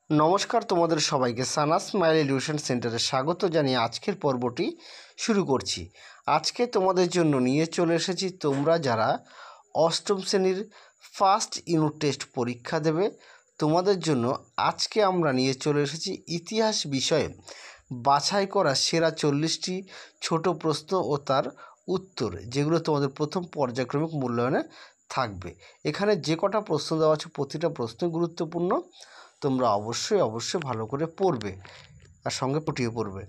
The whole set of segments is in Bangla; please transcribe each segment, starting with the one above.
নমস্কার, তোমাদের সবাইকে সানাস স্মাইল এডুকেশন সেন্টারে স্বাগত জানিয়ে আজকের পর্বটি শুরু করছি। আজকে তোমাদের জন্য নিয়ে চলে এসেছি তোমরা যারা অষ্টম শ্রেণীর ফার্স্ট ইউনিট টেস্ট পরীক্ষা দেবে তোমাদের জন্য আজকে আমরা নিয়ে চলে এসেছি ইতিহাস বিষয়ে বাছাই করা সেরা 40টি ছোট প্রশ্ন ও তার উত্তর, যেগুলো তোমাদের প্রথম পর্যায়ক্রমিক মূল্যায়নে থাকবে। এখানে যে কটা প্রশ্ন দেওয়া আছে প্রতিটা প্রশ্ন গুরুত্বপূর্ণ, তোমরা অবশ্যই ভালো করে পড়বে আর সঙ্গে পুটিয়ে পড়বে।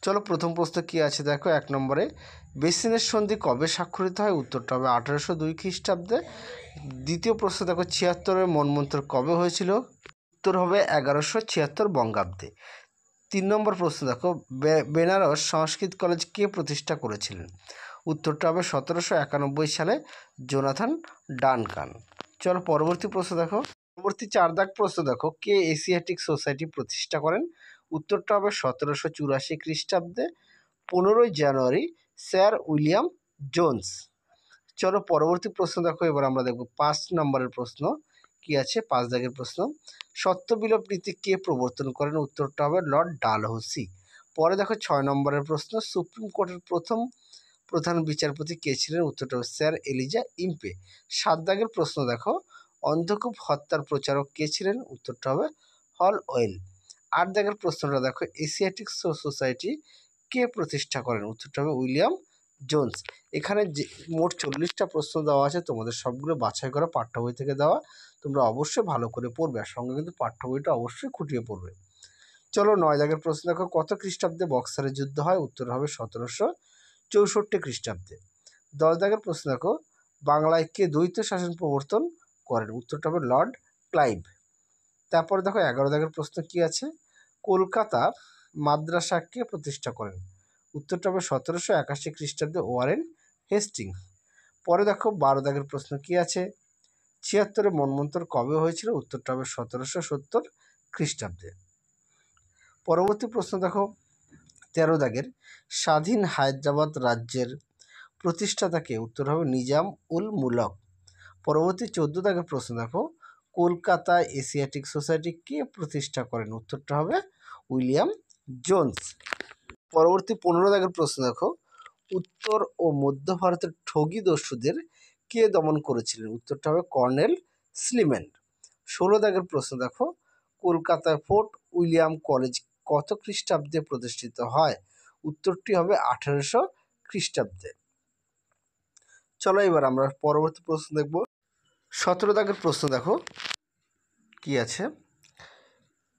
চলো, প্রথম প্রশ্ন কী আছে দেখো। 1 নম্বরে বেসিনের সন্ধি কবে স্বাক্ষরিত হয়? উত্তরটা হবে 1802 খ্রিস্টাব্দে। দ্বিতীয় প্রশ্ন দেখো, 76-এর মন্বন্তর কবে হয়েছিল? উত্তর হবে 1176 বঙ্গাব্দে। 3 নম্বর প্রশ্ন দেখো, বেনারস সংস্কৃত কলেজ কে প্রতিষ্ঠা করেছিলেন? উত্তরটা হবে 1791 সালে জোনাথন ডানকান। চলো পরবর্তী প্রশ্ন দেখো। পরবর্তী 4 দাগ প্রশ্ন দেখো, কে এশিয়াটিক সোসাইটি প্রতিষ্ঠা করেন? উত্তরটা হবে 1784 খ্রিস্টাব্দে 15ই জানুয়ারি স্যার উইলিয়াম জোন্স। চলো পরবর্তী প্রশ্ন দেখো। এবার আমরা দেখব 5 নম্বরের প্রশ্ন কি আছে। 5 দাগের প্রশ্ন, সত্যবিলোপ নীতি কে প্রবর্তন করেন? উত্তরটা হবে লর্ড ডালহৌসি। পরে দেখো 6 নম্বরের প্রশ্ন, সুপ্রিম কোর্টের প্রথম প্রধান বিচারপতি কে ছিলেন? উত্তরটা হবে স্যার এলিজা ইম্পে। 7 দাগের প্রশ্ন দেখো, অন্ধকূপ হত্যার প্রচারক কে ছিলেন? উত্তরটা হবে হলওয়েল। 8 দাগের প্রশ্নটা দেখো, এশিয়াটিক সোসাইটি কে প্রতিষ্ঠা করেন? উত্তরটা হবে উইলিয়াম জোন্স। এখানে যে মোট 40টা প্রশ্ন দেওয়া আছে, তোমাদের সবগুলো বাছাই করা পাঠ্য বই থেকে দেওয়া। তোমরা অবশ্যই ভালো করে পড়বে আর সঙ্গে কিন্তু পাঠ্য বইটা অবশ্যই খুঁটিয়ে পড়বে। চলো 9 দাগের প্রশ্ন দেখো, কত খ্রিস্টাব্দে বক্সারের যুদ্ধ হয়? উত্তর হবে 1764 খ্রিস্টাব্দে। 10 দাগের প্রশ্ন দেখো, বাংলায় কে দ্বৈত শাসন প্রবর্তন করেন? উত্তরটা হবে লর্ড ক্লাইভ। তারপরে দেখো 11 দাগের প্রশ্ন কি আছে, কলকাতা মাদ্রাসা কে প্রতিষ্ঠা করেন? উত্তরটা হবে 1781 খ্রিস্টাব্দে ওয়ারেন হেস্টিংস। পরে দেখো 12 দাগের প্রশ্ন কি আছে, 76-এর মন্বন্তর কবে হয়েছিল? উত্তরটা হবে 1770 খ্রিস্টাব্দে। পরবর্তী প্রশ্ন দেখো 13 দাগের, স্বাধীন হায়দ্রাবাদ রাজ্যের প্রতিষ্ঠাতাকে? উত্তর হবে নিজাম উল মুলক। পরবর্তী 14 দাগের প্রশ্ন দেখো, কলকাতা এশিয়াটিক সোসাইটি কে প্রতিষ্ঠা করেন? উত্তরটা হবে উইলিয়াম জোন্স। পরবর্তী 15 দাগের প্রশ্ন দেখো, উত্তর ও মধ্য ভারতের ঠগী দস্যুদের কে দমন করেছিলেন? উত্তরটা হবে কর্নেল স্লিম্যান। 16 দাগের প্রশ্ন দেখো, কলকাতায় ফোর্ট উইলিয়াম কলেজ কত খ্রিস্টাব্দে প্রতিষ্ঠিত হয়? উত্তরটি হবে 1800 খ্রিস্টাব্দে। চলো এবার আমরা পরবর্তী প্রশ্ন দেখব। 17 দাগের প্রশ্ন দেখো কি আছে,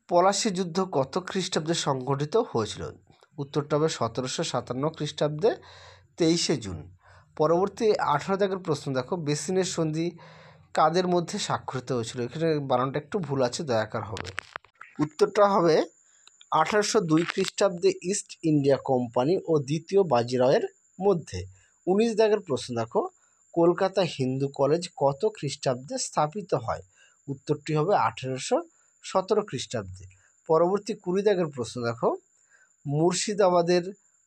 পলাশী যুদ্ধ কত খ্রিস্টাব্দে সংঘটিত হয়েছিল? উত্তরটা হবে 1757 খ্রিস্টাব্দে 23শে জুন। পরবর্তী 18 দাগের প্রশ্ন দেখো, বেসিনের সন্ধি কাদের মধ্যে স্বাক্ষরিত হয়েছিল? এখানে বানানটা একটু ভুল আছে, দয়াকার হবে। উত্তরটা হবে 1802 খ্রিস্টাব্দে ইস্ট ইন্ডিয়া কোম্পানি ও দ্বিতীয় বাজিরাওয়ের মধ্যে। 19 দাগের প্রশ্ন দেখো, কলকাতা হিন্দু কলেজ কত খ্রিস্টাব্দে স্থাপিত হয়? উত্তরটি হবে 1817 খ্রিস্টাব্দে। পরবর্তী 20 দাগের প্রশ্ন দেখো, মুর্শিদাবাদের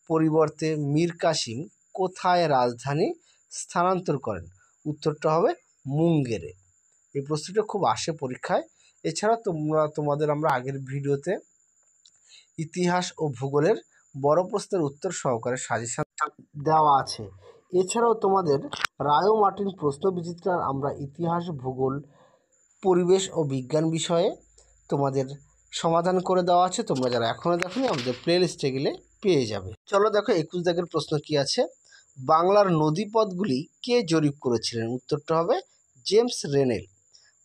পরিবর্তে মীর কাসিম কোথায় রাজধানী স্থানান্তর করেন? উত্তরটা হবে মুঙ্গেরে। এই প্রশ্নটা খুব আসে পরীক্ষায়। এছাড়া তোমাদের আমরা আগের ভিডিওতে ইতিহাস ও ভূগোলের বড় প্রশ্নের উত্তর সহকারে সাজেশন দেওয়া আছে। এছাড়াও তোমাদের রায় ও মার্টিন প্রশ্ন বিচিত্রার আমরা ইতিহাস, ভূগোল, পরিবেশ ও বিজ্ঞান বিষয়ে তোমাদের সমাধান করে দেওয়া আছে। তোমরা যারা এখনও দেখোনি আমাদের প্লে লিস্টে গেলে পেয়ে যাবে। চলো দেখো 21 দাগের প্রশ্ন কি আছে, বাংলার নদীপথগুলি কে জরিপ করেছিলেন? উত্তরটা হবে জেমস রেনেল।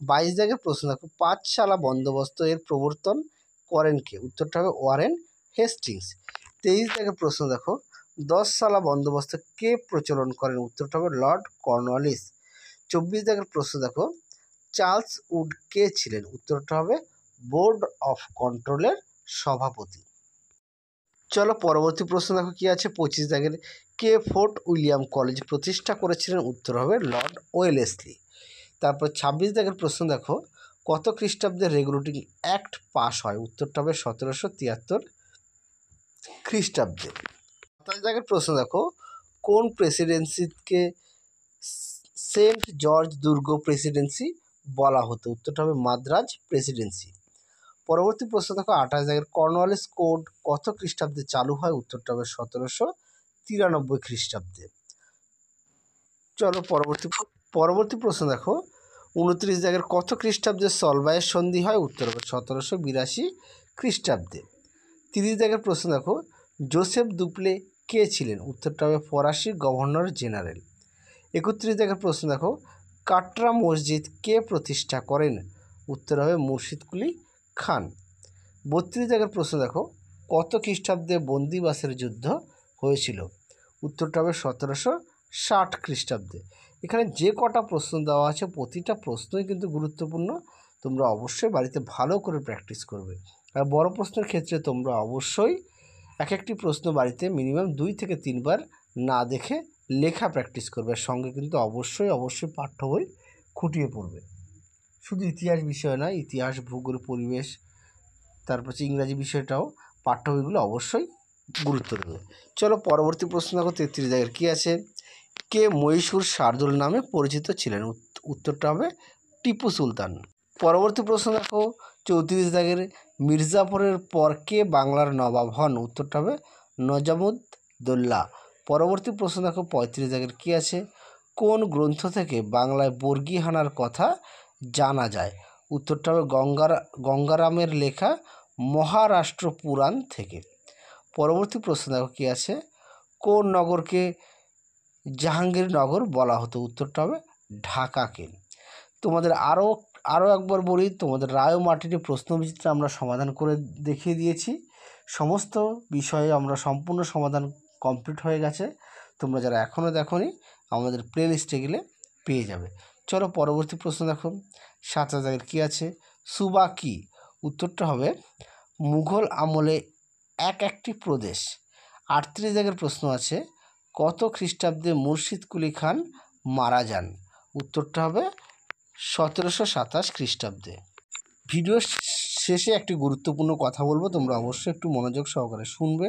22 দাগের প্রশ্ন দেখো, পাঠশালা বন্দোবস্ত এর প্রবর্তন করেন কে? উত্তরটা হবে ওয়ারেন হেস্টিংস। 23 দাগের প্রশ্ন দেখো, 10 সালা বন্দোবস্ত কে প্রচলন করেন? উত্তরটা হবে লর্ড কর্নওয়ালিস। 24 দাগের প্রশ্ন দেখো, চার্লস উড কে ছিলেন? উত্তরটা হবে বোর্ড অফ কন্ট্রোলের সভাপতি। চলো পরবর্তী প্রশ্ন দেখো কি আছে। 25 দাগের, কে ফোর্ট উইলিয়াম কলেজ প্রতিষ্ঠা করেছিলেন? উত্তর হবে লর্ড ওয়েলেসলি। তারপর 26 দাগের প্রশ্ন দেখো, কত খ্রিস্টাব্দে রেগুলেটিং অ্যাক্ট পাস হয়? উত্তরটা হবে 1773 খ্রিস্টাব্দে। 27 দাগের প্রশ্ন দেখো, কোন প্রেসিডেন্সিকে সেন্ট জর্জ দুর্গ প্রেসিডেন্সি বলা হতো? উত্তরটা হবে মাদ্রাজ প্রেসিডেন্সি। পরবর্তী প্রশ্ন দেখো 28 কর্নওয়ালিস কোড কত খ্রিস্টাব্দে চালু হয়? উত্তরটা হবে 1793 খ্রিস্টাব্দে। চলো পরবর্তী প্রশ্ন দেখো 29 কত খ্রিস্টাব্দে সলবায়ের সন্ধি হয়? উত্তর হবে 1782 খ্রিস্টাব্দে। 30 প্রশ্ন দেখো জোসেফ দুপ্লে কে ছিলেন? উত্তরটা হবে ফরাসি গভর্নর জেনারেল। 31 প্রশ্ন দেখো কাটরা মসজিদ কে প্রতিষ্ঠা করেন? উত্তর হবে মুর্শিদ কুলি খান। 32 প্রশ্ন দেখো কত খ্রিস্টাব্দে বন্দিবাসের যুদ্ধ হয়েছিল? উত্তরটা হবে 1760 খ্রিস্টাব্দে। এখানে যে কটা প্রশ্ন দেওয়া আছে প্রতিটা প্রশ্নই কিন্তু গুরুত্বপূর্ণ, তোমরা অবশ্যই বাড়িতে ভালো করে প্র্যাকটিস করবে। আর বড় প্রশ্নের ক্ষেত্রে তোমরা অবশ্যই এক একটি প্রশ্ন বাড়িতে মিনিমাম 2 থেকে 3 বার না দেখে লেখা প্র্যাকটিস করবে। সঙ্গে কিন্তু অবশ্যই পাঠ্য বই খুঁটিয়ে পড়বে। শুধু ইতিহাস বিষয় নয়, ইতিহাস, ভূগোল, পরিবেশ, তারপর হচ্ছে ইংরাজি বিষয়টাও পাঠ্য বইগুলো অবশ্যই গুরুত্ব দেবে। চলো পরবর্তী প্রশ্ন দেখো 33 কী আছে? কে মহীশূর শার্দুল নামে পরিচিত ছিলেন? উত্তরটা হবে টিপু সুলতান। পরবর্তী প্রশ্ন দেখো 34 মির্জাপুরের পর কে বাংলার নবাব হন? উত্তরটা হবে নজামুদ্দৌলা। পরবর্তী প্রশ্ন দেখো 35 কী আছে? কোন গ্রন্থ থেকে বাংলায় বর্গীহানার কথা জানা যায়? উত্তরটা হবে গঙ্গারামের লেখা মহারাষ্ট্র পুরাণ থেকে। পরবর্তী প্রশ্ন দেখো কী আছে? কোন নগরকে জাহাঙ্গীরনগর বলা হতো? উত্তরটা হবে ঢাকাকে। তোমাদের আরও একবার বলি, তোমাদের রায় ও মার্টিনের প্রশ্নবিচিত্রা আমরা সমাধান করে দেখিয়ে দিয়েছি। সমস্ত বিষয়ে আমরা সম্পূর্ণ সমাধান কমপ্লিট হয়ে গেছে। তোমরা যারা এখনও দেখোনি আমাদের প্লে লিস্টে গেলে পেয়ে যাবে। চলো পরবর্তী প্রশ্ন দেখো 27 কী আছে? সুবা কি? উত্তরটা হবে মুঘল আমলে একটি প্রদেশ। 38 প্রশ্ন আছে কত খ্রিস্টাব্দে মুর্শিদ কুলি খান মারা যান? উত্তরটা হবে 1727 খ্রিস্টাব্দে। ভিডিও শেষে একটি গুরুত্বপূর্ণ কথা বলবো, তোমরা অবশ্যই একটু মনোযোগ সহকারে শুনবে।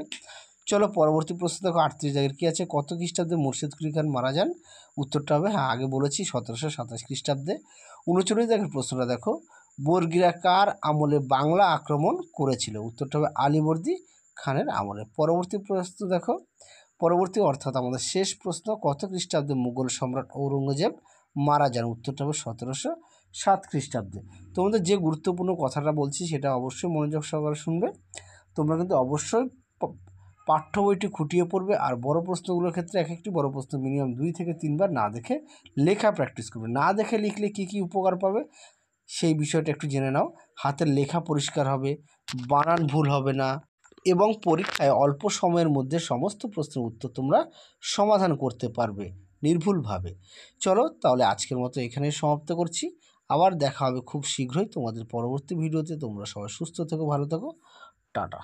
চলো পরবর্তী প্রশ্ন দেখো 38 কী আছে? কত খ্রিস্টাব্দে মুর্শিদ কুলি খান মারা যান? উত্তরটা হবে, আগে বলেছি, 1727 খ্রিস্টাব্দে। 39 প্রশ্নটা দেখো বর্গীরা কার আমলে বাংলা আক্রমণ করেছিল? উত্তরটা হবে আলীবর্দী খানের আমলে। পরবর্তী প্রশ্ন দেখো অর্থাৎ আমাদের শেষ প্রশ্ন, কত খ্রিস্টাব্দে মুঘল সম্রাট ঔরঙ্গজেব মারা যান? উত্তরটা হবে 1707 খ্রিস্টাব্দে। তোমাদের যে গুরুত্বপূর্ণ কথাটা বলছি সেটা অবশ্যই মনোযোগ সহকারে শুনবে। তোমরা কিন্তু অবশ্যই পাঠ্য বইটি খুঁটিয়ে পড়বে। আর বড় প্রশ্নগুলোর ক্ষেত্রে এক একটি বড় প্রশ্ন মিনিমাম 2 থেকে 3 বার না দেখে লেখা প্র্যাকটিস করবে। না দেখে লিখলে কী কী উপকার পাবে সেই বিষয়টা একটু জেনে নাও। হাতের লেখা পরিষ্কার হবে, বানান ভুল হবে না, এবং পরীক্ষায় অল্প সময়ের মধ্যে সমস্ত প্রশ্নের উত্তর তোমরা সমাধান করতে পারবে নির্ভুলভাবে। চলো তাহলে আজকের মতো এখানেই সমাপ্ত করছি। আবার দেখা হবে খুব শীঘ্রই তোমাদের পরবর্তী ভিডিওতে। তোমরা সবাই সুস্থ থেকো, ভালো থেকো, টাটা।